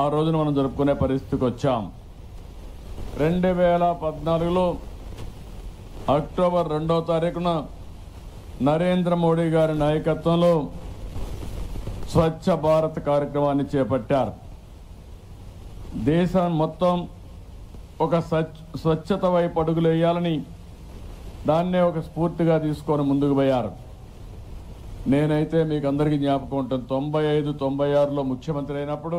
ఆ రోజున మనం జరుపుకునే పరిస్థితికి వచ్చాం. 2014లో అక్టోబర్ 2వ తారీఖున నరేంద్ర మోడీ గారి నాయకత్వంలో స్వచ్ఛ భారత్ కార్యక్రమాన్ని చేపట్టారు. దేశం మొత్తం ఒక స్వచ్ఛత వైపు అడుగులు వేయాలని దాన్నే ఒక స్ఫూర్తిగా తీసుకొని ముందుకు పోయారు. నేనైతే మీకు అందరికీ జ్ఞాపకం ఉంటుంది, 95, 96లో ముఖ్యమంత్రి అయినప్పుడు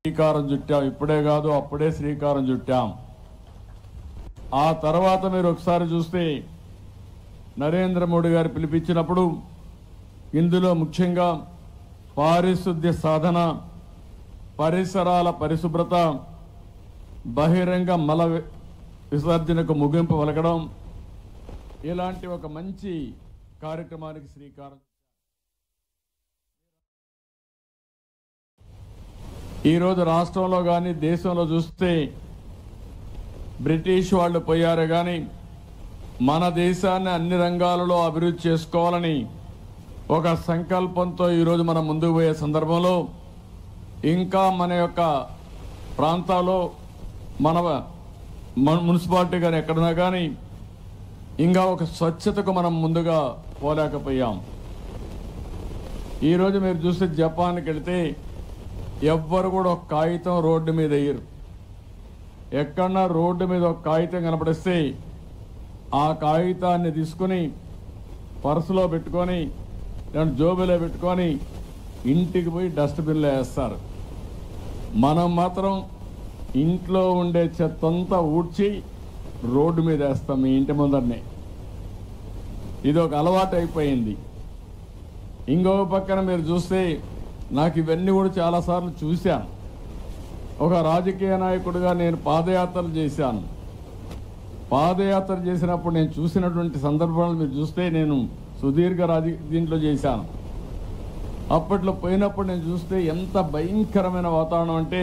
శ్రీకారం చుట్టాం. ఇప్పుడే కాదు, అప్పుడే శ్రీకారం చుట్టాం. ఆ తర్వాత మీరు ఒకసారి చూస్తే నరేంద్ర మోడీ గారు పిలిపించినప్పుడు ఇందులో ముఖ్యంగా పారిశుద్ధ్య సాధన, పరిసరాల పరిశుభ్రత, బహిరంగ మల విసర్జనకు ముగింపు పలకడం, ఇలాంటి ఒక మంచి కార్యక్రమానికి శ్రీకారం. ఈరోజు రాష్ట్రంలో కానీ దేశంలో చూస్తే బ్రిటిష్ వాళ్ళు పోయారు కానీ మన దేశాన్ని అన్ని రంగాలలో అభివృద్ధి చేసుకోవాలని ఒక సంకల్పంతో ఈరోజు మనం ముందుకు పోయే సందర్భంలో ఇంకా మన యొక్క ప్రాంతాల్లో మన మున్సిపాలిటీ కానీ ఎక్కడన్నా కానీ ఇంకా ఒక స్వచ్ఛతకు మనం ముందుగా పోలేకపోయాం. ఈరోజు మీరు చూస్తే జపాన్కి వెళితే ఎవ్వరు కూడా ఒక కాగితం రోడ్డు మీద వేయరు. ఎక్కడన్నా రోడ్డు మీద ఒక కాగితం కనపడిస్తే ఆ కాగితాన్ని తీసుకుని పర్సులో పెట్టుకొని జోబులో పెట్టుకొని ఇంటికి పోయి డస్ట్బిన్లో వేస్తారు. మనం మాత్రం ఇంట్లో ఉండే చెత్తంతా ఊడ్చి రోడ్డు మీద వేస్తాం, మీ ఇంటి ముందరనే. ఇది ఒక అలవాటు అయిపోయింది. ఇంకో పక్కన మీరు చూస్తే నాకు ఇవన్నీ కూడా చాలాసార్లు చూశాను. ఒక రాజకీయ నాయకుడిగా నేను పాదయాత్రలు చేశాను. పాదయాత్ర చేసినప్పుడు నేను చూసినటువంటి సందర్భాలు మీరు చూస్తే నేను సుదీర్ఘ దీంట్లో చేశాను. అప్పట్లో పోయినప్పుడు నేను చూస్తే ఎంత భయంకరమైన వాతావరణం అంటే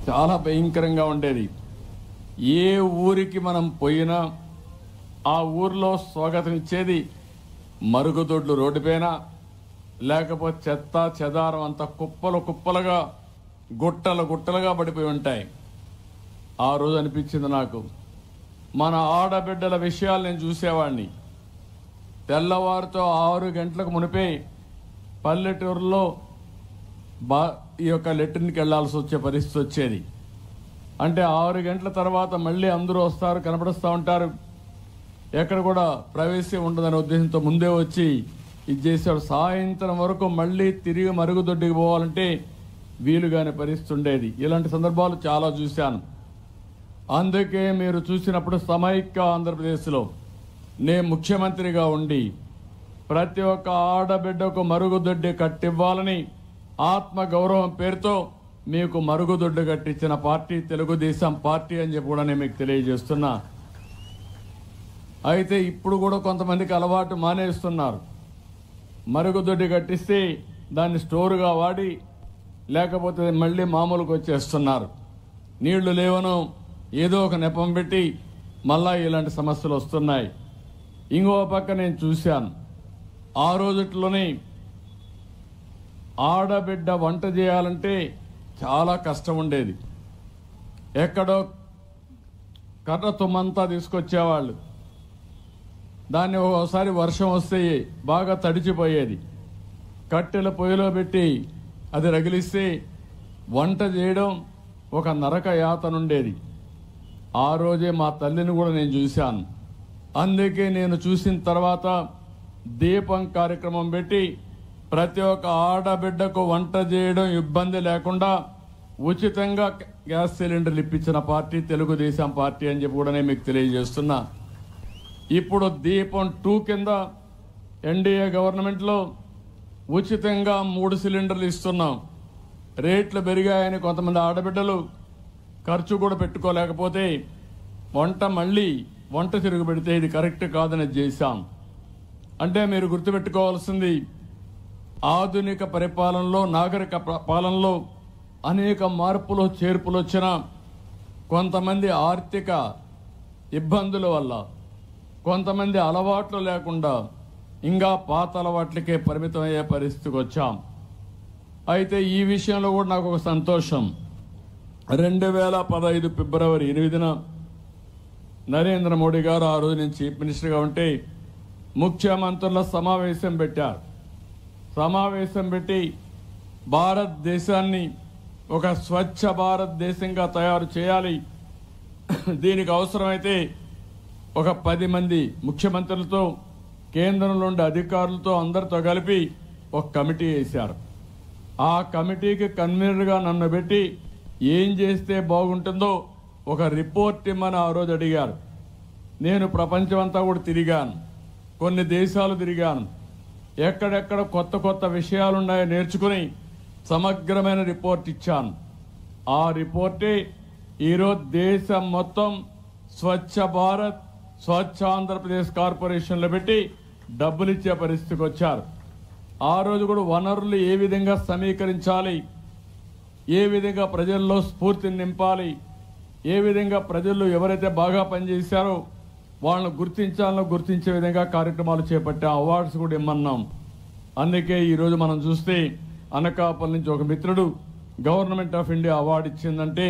చాలా భయంకరంగా ఉండేది. ఏ ఊరికి మనం పోయినా ఆ ఊర్లో స్వాగతం ఇచ్చేది మరుగుదొడ్లు రోడ్డుపైన, లేకపోతే చెత్త చెదారం అంతా కుప్పలు కుప్పలుగా గుట్టలు గుట్టలుగా పడిపోయి ఉంటాయి. ఆ రోజు అనిపించింది నాకు, మన ఆడబిడ్డల విషయాలు నేను చూసేవాడిని. తెల్లవారితో 6 గంటలకు మునిపే పల్లెటూరులో ఈ యొక్క లెట్రిన్కి వెళ్లాల్సి వచ్చే పరిస్థితి వచ్చేది. అంటే 6 గంటల తర్వాత మళ్ళీ అందరూ వస్తారు, కనపడుస్తూ ఉంటారు, ఎక్కడ కూడా ప్రవేశం ఉండదనే ఉద్దేశంతో ముందే వచ్చి ఇది చేసేవాడు. సాయంత్రం వరకు మళ్ళీ తిరిగి మరుగుదొడ్డికి పోవాలంటే వీలుగానే పరిస్థితి ఉండేది. ఇలాంటి సందర్భాలు చాలా చూశాను. అందుకే మీరు చూసినప్పుడు సమైక్య ఆంధ్రప్రదేశ్లో నేను ముఖ్యమంత్రిగా ఉండి ప్రతి ఒక్క ఆడబిడ్డకు మరుగుదొడ్డి కట్టివ్వాలని ఆత్మగౌరవం పేరుతో మీకు మరుగుదొడ్డు కట్టించిన పార్టీ తెలుగుదేశం పార్టీ అని చెప్పి కూడా నేను మీకు తెలియజేస్తున్నా. అయితే ఇప్పుడు కూడా కొంతమందికి అలవాటు మానేస్తున్నారు. మరుగుదొడ్డి కట్టిస్తే దాన్ని స్టోరుగా వాడి లేకపోతే మళ్ళీ మామూలుగా వచ్చేస్తున్నారు. నీళ్లు లేవను ఏదో ఒక నెపం పెట్టి మళ్ళా ఇలాంటి సమస్యలు వస్తున్నాయి. ఇంకో పక్క నేను చూశాను, ఆ రోజుట్లోనే ఆడబిడ్డ వంట చేయాలంటే చాలా కష్టం ఉండేది. ఎక్కడో కర్ర తుమ్మంతా తీసుకొచ్చేవాళ్ళు. దాన్ని ఒకసారి వర్షం వస్తే బాగా తడిచిపోయేది. కట్టెల పొయ్యిలో పెట్టి అది రగిలిస్తే వంట చేయడం ఒక నరక యాతన ఉండేది. ఆ రోజే మా తల్లిని కూడా నేను చూశాను. అందుకే నేను చూసిన తర్వాత దీపం కార్యక్రమం పెట్టి ప్రతి ఒక్క ఆడబిడ్డకు వంట చేయడం ఇబ్బంది లేకుండా ఉచితంగా గ్యాస్ సిలిండర్లు ఇప్పించిన పార్టీ తెలుగుదేశం పార్టీ అని చెప్పి కూడా నేను మీకు తెలియజేస్తున్నా. ఇప్పుడు దీపం 2 కింద ఎన్డీఏ గవర్నమెంట్లో ఉచితంగా 3 సిలిండర్లు ఇస్తున్నాం. రేట్లు పెరిగాయని కొంతమంది ఆడబిడ్డలు ఖర్చు కూడా పెట్టుకోలేకపోతే వంట తిరుగు పెడితే ఇది కరెక్ట్ కాదని చేశాం. అంటే మీరు గుర్తుపెట్టుకోవాల్సింది, ఆధునిక పరిపాలనలో నాగరిక పాలనలో అనేక మార్పులు చేర్పులు వచ్చినా కొంతమంది ఆర్థిక ఇబ్బందుల వల్ల, కొంతమంది అలవాట్లు లేకుండా ఇంకా పాత అలవాట్లకే పరిమితం అయ్యే పరిస్థితికి వచ్చాం. అయితే ఈ విషయంలో కూడా నాకు ఒక సంతోషం. 2015 ఫిబ్రవరి 8న నరేంద్ర మోడీ గారు, ఆ రోజు నేను చీఫ్ మినిస్టర్గా ఉంటే, ముఖ్యమంత్రుల సమావేశం పెట్టారు. సమావేశం పెట్టి భారతదేశాన్ని ఒక స్వచ్ఛ భారతదేశంగా తయారు చేయాలి, దీనికి అవసరమైతే ఒక 10 మంది ముఖ్యమంత్రులతో, కేంద్రంలో ఉండే అధికారులతో అందరితో కలిపి ఒక కమిటీ వేశారు. ఆ కమిటీకి కన్వీనర్గా నన్ను పెట్టి ఏం చేస్తే బాగుంటుందో ఒక రిపోర్ట్ ఇమ్మని ఆ రోజు అడిగారు. నేను ప్రపంచమంతా కూడా తిరిగాను, కొన్ని దేశాలు తిరిగాను, ఎక్కడెక్కడ కొత్త కొత్త విషయాలు ఉన్నాయో నేర్చుకుని సమగ్రమైన రిపోర్ట్ ఇచ్చాను. ఆ రిపోర్టే ఈరోజు దేశం మొత్తం స్వచ్ఛ భారత్, స్వచ్ఛ ఆంధ్రప్రదేశ్ కార్పొరేషన్లో పెట్టి డబ్బులు ఇచ్చే పరిస్థితికి వచ్చారు. ఆ రోజు కూడా వనరులు ఏ విధంగా సమీకరించాలి, ఏ విధంగా ప్రజల్లో స్ఫూర్తిని నింపాలి, ఏ విధంగా ప్రజల్లో ఎవరైతే బాగా పనిచేశారో వాళ్ళని గుర్తించే విధంగా కార్యక్రమాలు చేపట్టే అవార్డ్స్ కూడా ఇమ్మన్నాం. అందుకే ఈరోజు మనం చూస్తే అనకాపల్లి నుంచి ఒక మిత్రుడు గవర్నమెంట్ ఆఫ్ ఇండియా అవార్డు ఇచ్చిందంటే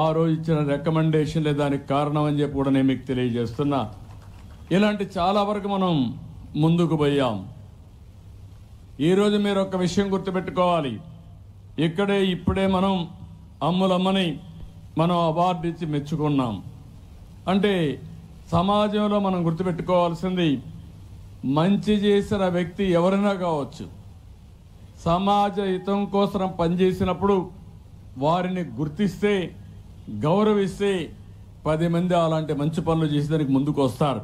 ఆ రోజు ఇచ్చిన రికమెండేషన్లే దానికి కారణం అని చెప్పి కూడా నేను మీకు తెలియజేస్తున్నా. ఇలాంటి చాలా వరకు మనం ముందుకు పోయాం. ఈరోజు మీరు ఒక విషయం గుర్తుపెట్టుకోవాలి, ఇప్పుడే మనం అమ్ములమ్మని మనం అవార్డు ఇచ్చి మెచ్చుకున్నాం. అంటే సమాజంలో మనం గుర్తుపెట్టుకోవాల్సింది, మంచి చేసిన వ్యక్తి ఎవరైనా కావచ్చు, సమాజ హితం కోసం పనిచేసినప్పుడు వారిని గుర్తిస్తే, గౌరవిస్తే 10 మంది అలాంటి మంచి పనులు చేసేదానికి ముందుకు వస్తారు.